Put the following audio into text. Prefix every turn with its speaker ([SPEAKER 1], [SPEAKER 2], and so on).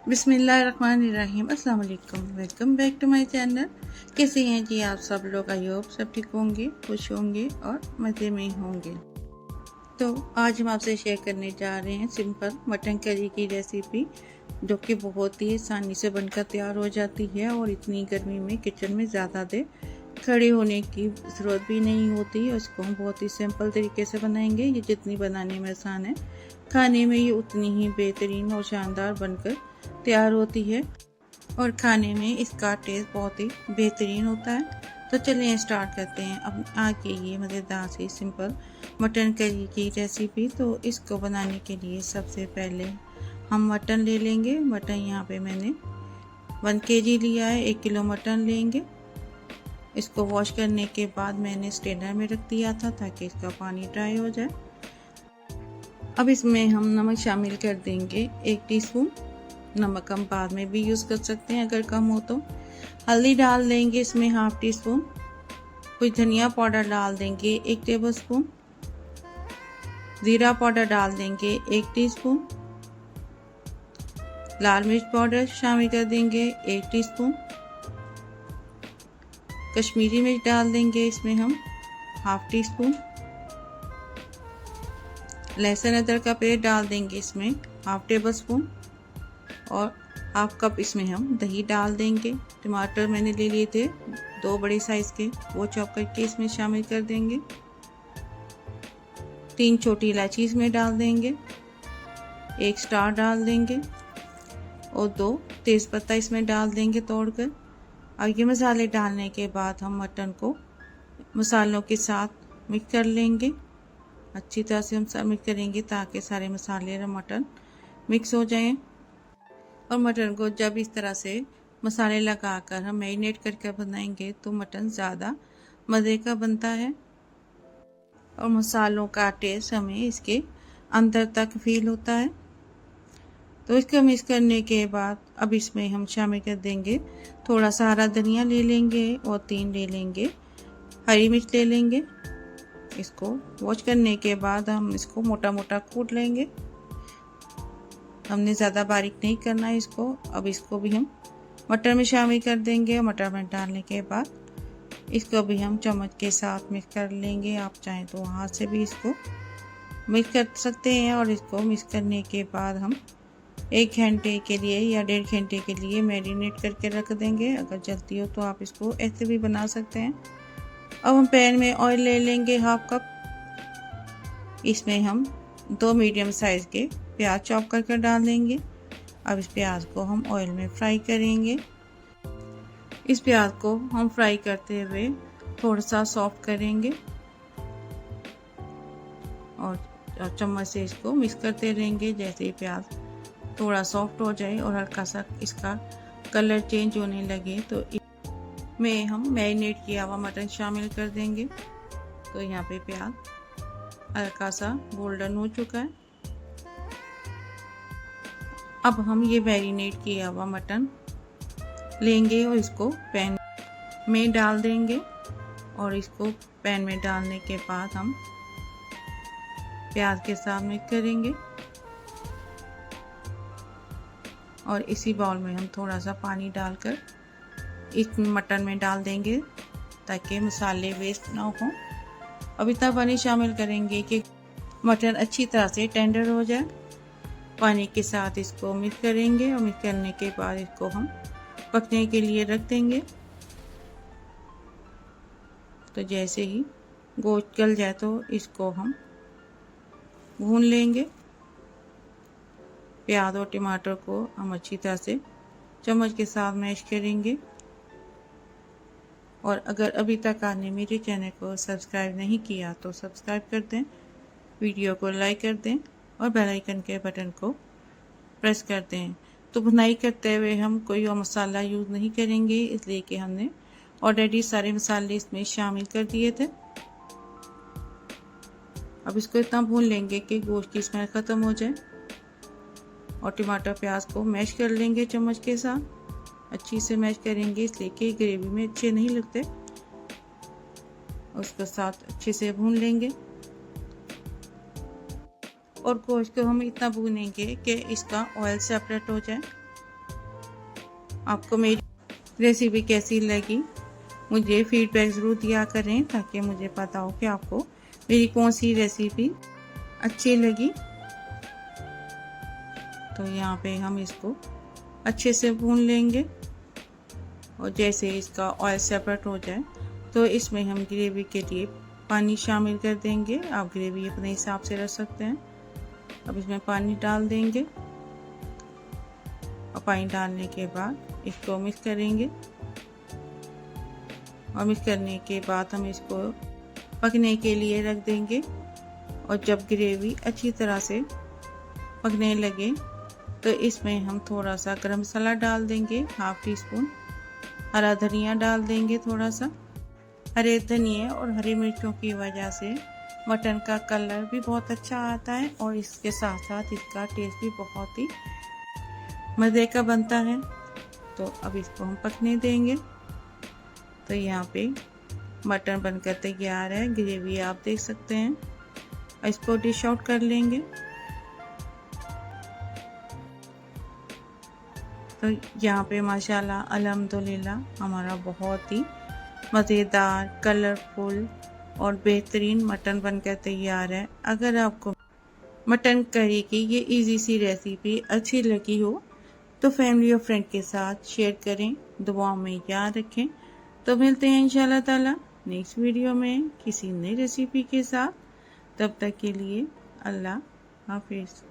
[SPEAKER 1] बिस्मिल्लाहिर्रहमानिर्रहीम। अस्सलाम वालेकुम। Welcome back to my channel. कैसे हैं जी आप सब लोग? आई होप सब ठीक होंगे, खुश होंगे और मज़े में होंगे। तो आज हम आपसे शेयर करने जा रहे हैं सिंपल मटन करी की रेसिपी, जो कि बहुत ही आसानी से बनकर तैयार हो जाती है और इतनी गर्मी में किचन में ज़्यादा देर खड़े होने की ज़रूरत भी नहीं होती है। इसको हम बहुत ही सिंपल तरीके से बनाएंगे। ये जितनी बनाने में आसान है, खाने में ये उतनी ही बेहतरीन और शानदार बनकर तैयार होती है और खाने में इसका टेस्ट बहुत ही बेहतरीन होता है। तो चलिए स्टार्ट करते हैं अब आज की ये मज़ेदार सी सिंपल मटन करी की रेसिपी। तो इसको बनाने के लिए सबसे पहले हम मटन ले लेंगे। मटन यहाँ पे मैंने 1 kg लिया है। 1 किलो मटन लेंगे। इसको वॉश करने के बाद मैंने स्ट्रेनर में रख दिया था ताकि इसका पानी ड्राई हो जाए। अब इसमें हम नमक शामिल कर देंगे 1 टीस्पून। नमक हम बाद में भी यूज़ कर सकते हैं अगर कम हो तो। हल्दी डाल देंगे इसमें 1/2 टीस्पून। कुछ धनिया पाउडर डाल देंगे 1 टेबलस्पून। ज़ीरा पाउडर डाल देंगे 1 टीस्पून। लाल मिर्च पाउडर शामिल कर देंगे 1 टीस्पून। कश्मीरी मिर्च डाल देंगे इसमें हम 1/2 टीस्पून। लहसुन अदरक का पेस्ट डाल देंगे इसमें 1/2 टेबलस्पून और 1/2 कप इसमें हम दही डाल देंगे। टमाटर मैंने ले लिए थे 2 बड़े साइज़ के, वो चॉप करके इसमें शामिल कर देंगे। 3 छोटी इलायची इसमें डाल देंगे। 1 स्टार डाल देंगे और 2 तेज़पत्ता इसमें डाल देंगे तोड़कर। अब ये मसाले डालने के बाद हम मटन को मसालों के साथ मिक्स कर लेंगे। अच्छी तरह से हम सब मिक्स करेंगे ताकि सारे मसाले और मटन मिक्स हो जाएं। और मटन को जब इस तरह से मसाले लगाकर हम मैरिनेट करके बनाएंगे तो मटन ज़्यादा मज़े का बनता है और मसालों का टेस्ट हमें इसके अंदर तक फील होता है। तो इसको मिक्स करने के बाद अब इसमें हम शामिल कर देंगे थोड़ा सा हरा धनिया ले लेंगे और 3 ले लेंगे हरी मिर्च ले लेंगे। इसको वॉश करने के बाद हम इसको मोटा मोटा कूट लेंगे। हमने ज़्यादा बारीक नहीं करना है इसको। अब इसको भी हम मटर में शामिल कर देंगे। मटर में डालने के बाद इसको भी हम चम्मच के साथ मिक्स कर लेंगे। आप चाहें तो हाथ से भी इसको मिक्स कर सकते हैं। और इसको मिक्स करने के बाद हम 1 घंटे के लिए या 1.5 घंटे के लिए मैरिनेट करके रख देंगे। अगर जल्दी हो तो आप इसको ऐसे भी बना सकते हैं। अब हम पैन में ऑयल ले लेंगे 1/2 कप। इसमें हम 2 मीडियम साइज़ के प्याज चॉप करके डाल देंगे। अब इस प्याज को हम ऑयल में फ्राई करेंगे। इस प्याज को हम फ्राई करते हुए थोड़ा सा सॉफ्ट करेंगे और चम्मच से इसको मिक्स करते रहेंगे। जैसे ही प्याज थोड़ा सॉफ्ट हो जाए और हल्का सा इसका कलर चेंज होने लगे तो इसमें हम मैरिनेट किया हुआ मटन शामिल कर देंगे। तो यहाँ पे प्याज हल्का सा गोल्डन हो चुका है। अब हम ये मैरिनेट किया हुआ मटन लेंगे और इसको पैन में डाल देंगे। और इसको पैन में डालने के बाद हम प्याज के साथ मिक्स करेंगे और इसी बाउल में हम थोड़ा सा पानी डालकर इस मटन में डाल देंगे ताकि मसाले वेस्ट ना हो। अब इतना पानी शामिल करेंगे कि मटन अच्छी तरह से टेंडर हो जाए। पानी के साथ इसको मिक्स करेंगे और मिक्स करने के बाद इसको हम पकने के लिए रख देंगे। तो जैसे ही गोश्त गल जाए तो इसको हम भून लेंगे। प्याज और टमाटर को हम अच्छी तरह से चम्मच के साथ मैश करेंगे। और अगर अभी तक आपने मेरे चैनल को सब्सक्राइब नहीं किया तो सब्सक्राइब कर दें, वीडियो को लाइक कर दें और बेल आइकन के बटन को प्रेस कर दें। तो बुनाई करते हुए हम कोई और मसाला यूज़ नहीं करेंगे, इसलिए कि हमने ऑलरेडी सारे मसाले इसमें शामिल कर दिए थे। अब इसको इतना भून लेंगे कि गोश्त की स्मेल ख़त्म हो जाए और टमाटर प्याज को मैश कर लेंगे चम्मच के साथ। अच्छी से मैश करेंगे इसलिए कि ग्रेवी में अच्छे नहीं लगते। उसके साथ अच्छे से भून लेंगे और गोश्त को हम इतना भूनेंगे कि इसका ऑयल सेपरेट हो जाए। आपको मेरी रेसिपी कैसी लगी मुझे फीडबैक ज़रूर दिया करें, ताकि मुझे पता हो कि आपको मेरी कौन सी रेसिपी अच्छी लगी। तो यहाँ पे हम इसको अच्छे से भून लेंगे और जैसे इसका ऑयल सेपरेट हो जाए तो इसमें हम ग्रेवी के लिए पानी शामिल कर देंगे। आप ग्रेवी अपने हिसाब से रख सकते हैं। अब इसमें पानी डाल देंगे और पानी डालने के बाद इसको मिक्स करेंगे और मिक्स करने के बाद हम इसको पकने के लिए रख देंगे। और जब ग्रेवी अच्छी तरह से पकने लगे तो इसमें हम थोड़ा सा गरम मसाला डाल देंगे, हाफ टी स्पून हरा धनिया डाल देंगे। थोड़ा सा हरे धनिए और हरी मिर्चों की वजह से मटन का कलर भी बहुत अच्छा आता है और इसके साथ साथ इसका टेस्ट भी बहुत ही मज़े का बनता है। तो अब इसको हम पकने देंगे। तो यहाँ पे मटन बनकर तैयार है, ग्रेवी आप देख सकते हैं। इसको डिश आउट कर लेंगे। तो यहाँ पे माशाल्लाह अल्हम्दुलिल्लाह हमारा बहुत ही मज़ेदार, कलरफुल और बेहतरीन मटन बनकर तैयार है। अगर आपको मटन करी की ये इजी सी रेसिपी अच्छी लगी हो तो फैमिली और फ्रेंड के साथ शेयर करें, दुआओं में याद रखें। तो मिलते हैं इंशाल्लाह ताला नेक्स्ट वीडियो में किसी नई रेसिपी के साथ। तब तक के लिए अल्लाह हाफिज़।